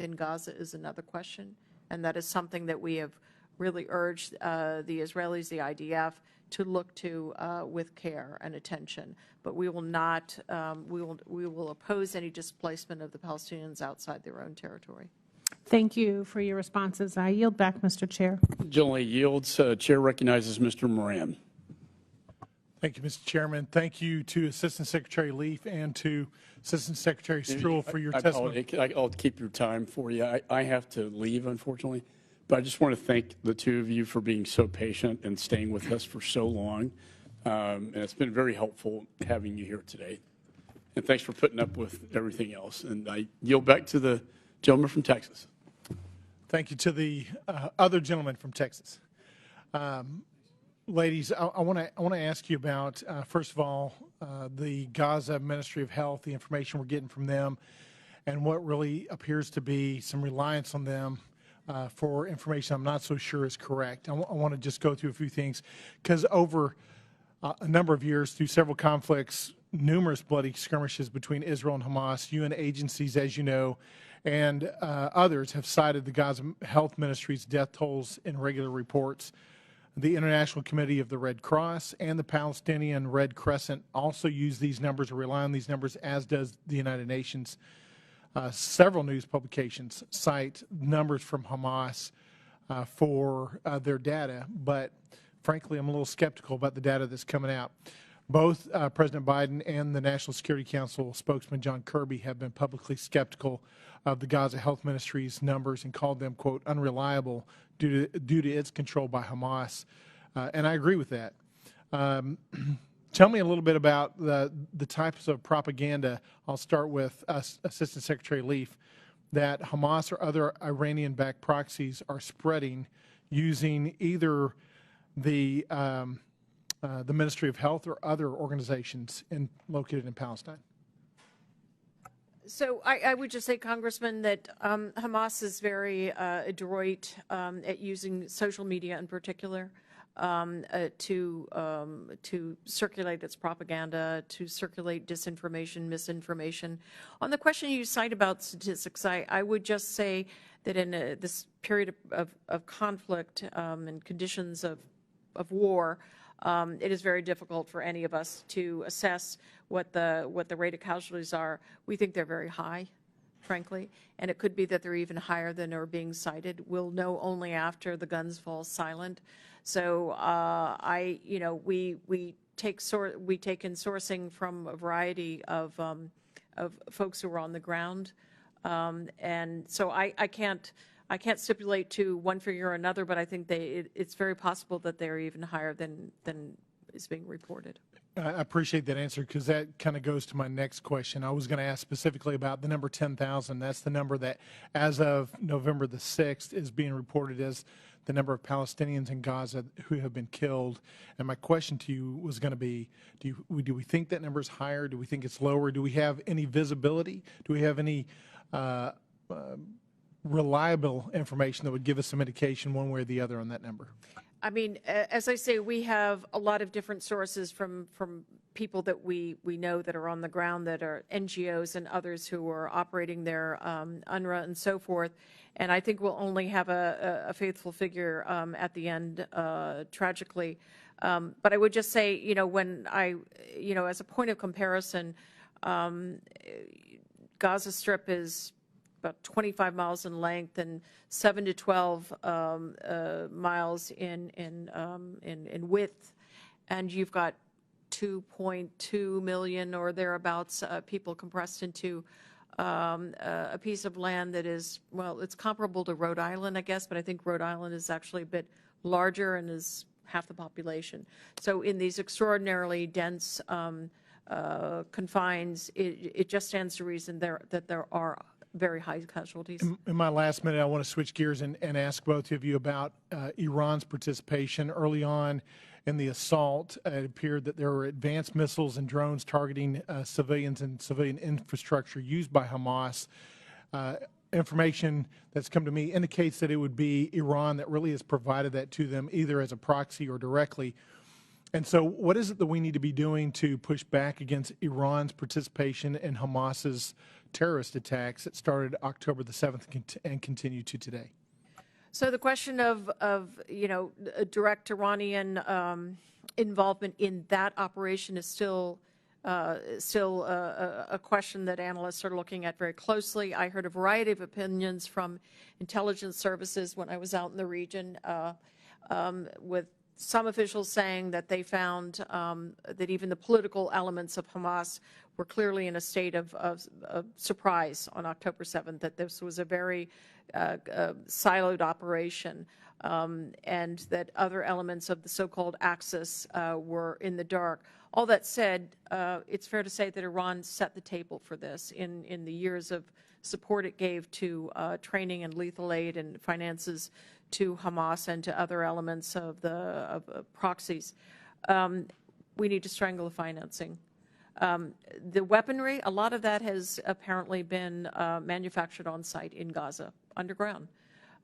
in Gaza is another question, and that is something that we have really urged the Israelis, the IDF, to look to with care and attention. But we will not, we will oppose any displacement of the Palestinians outside their own territory. Thank you for your responses. I yield back, Mr. Chair. Gentleman yields. Chair recognizes Mr. Moran. Thank you, Mr. Chairman. Thank you to Assistant Secretary Leaf and to Assistant Secretary Stroul for your testimony. I'll keep your time for you. I have to leave, unfortunately, but I just want to thank the two of you for being so patient and staying with us for so long. And it's been very helpful having you here today. And thanks for putting up with everything else. And I yield back to the gentleman from Texas. Thank you to the other gentleman from Texas. Ladies, I want to ask you about, first of all, the Gaza Ministry of Health, the information we're getting from them, and what really appears to be some reliance on them for information I'm not so sure is correct. I want to just go through a few things, because over a number of years, through several conflicts, numerous bloody skirmishes between Israel and Hamas, UN agencies, as you know, and others have cited the Gaza Health Ministry's death tolls in regular reports. The International Committee of the Red Cross and the Palestinian Red Crescent also use these numbers or rely on these numbers, as does the United Nations. Several news publications cite numbers from Hamas for their data, but frankly, I'm a little skeptical about the data that's coming out. Both President Biden and the National Security Council spokesman John Kirby have been publicly skeptical of the Gaza Health Ministry's numbers and called them, quote, unreliable due to its control by Hamas. And I agree with that. Tell me a little bit about the types of propaganda. I'll start with Assistant Secretary Leaf, that Hamas or other Iranian-backed proxies are spreading using either the Ministry of Health or other organizations located in Palestine. So I would just say, Congressman, that Hamas is very adroit at using social media in particular to circulate its propaganda, to circulate disinformation, misinformation. On the question you cite about statistics, I would just say that in this period of conflict and conditions of war, it is very difficult for any of us to assess what the rate of casualties are. We think they're very high, frankly, and it could be that they're even higher than are being cited. We'll know only after the guns fall silent. So we take in sourcing from a variety of folks who are on the ground, and so I can't stipulate to one figure or another, but I think it's very possible that they're even higher than is being reported. I appreciate that answer, because that kind of goes to my next question. I was going to ask specifically about the number 10,000. That's the number that, as of November the 6th, is being reported as the number of Palestinians in Gaza who have been killed. And my question to you was going to be, do we think that number is higher? Do we think it's lower? Do we have any visibility? Do we have any reliable information that would give us some indication one way or the other on that number? I mean, as I say, we have a lot of different sources from people that we know that are on the ground, that are NGOs and others who are operating there, UNRWA and so forth. And I think we'll only have a faithful figure at the end, tragically. But I would just say, when as a point of comparison, Gaza Strip is about 25 miles in length and 7 to 12 miles in width, and you've got 2.2 million or thereabouts people compressed into a piece of land that is, well, it's comparable to Rhode Island, I guess, but I think Rhode Island is actually a bit larger and is half the population. So in these extraordinarily dense confines, it just stands to reason that there are very high casualties. In my last minute, I want to switch gears and ask both of you about Iran's participation. Early on in the assault, it appeared that there were advanced missiles and drones targeting civilians and civilian infrastructure used by Hamas. Information that's come to me indicates that it would be Iran that really has provided that to them, either as a proxy or directly. And so what is it that we need to be doing to push back against Iran's participation in Hamas's terrorist attacks that started October the 7th and continue to today. So the question of a direct Iranian involvement in that operation is still a question that analysts are looking at very closely. I heard a variety of opinions from intelligence services when I was out in the region, with some officials saying that they found that even the political elements of Hamas were clearly in a state of surprise on October 7th, that this was a very siloed operation, and that other elements of the so-called Axis were in the dark. All that said, it's fair to say that Iran set the table for this in the years of support it gave to training and lethal aid and finances to Hamas and to other elements of the proxies. We need to strangle the financing. The weaponry, a lot of that has apparently been manufactured on site in Gaza, underground.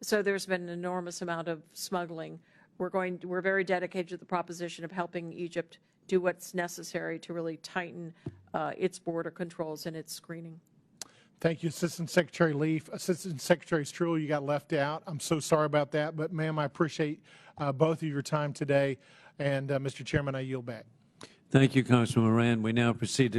So there's been an enormous amount of smuggling. We're very dedicated to the proposition of helping Egypt do what's necessary to really tighten its border controls and its screening. Thank you, Assistant Secretary Leaf. Assistant Secretary Struhl, you got left out. I'm so sorry about that, but ma'am, I appreciate both of your time today. And Mr. Chairman, I yield back. Thank you, Congressman Moran. We now proceed to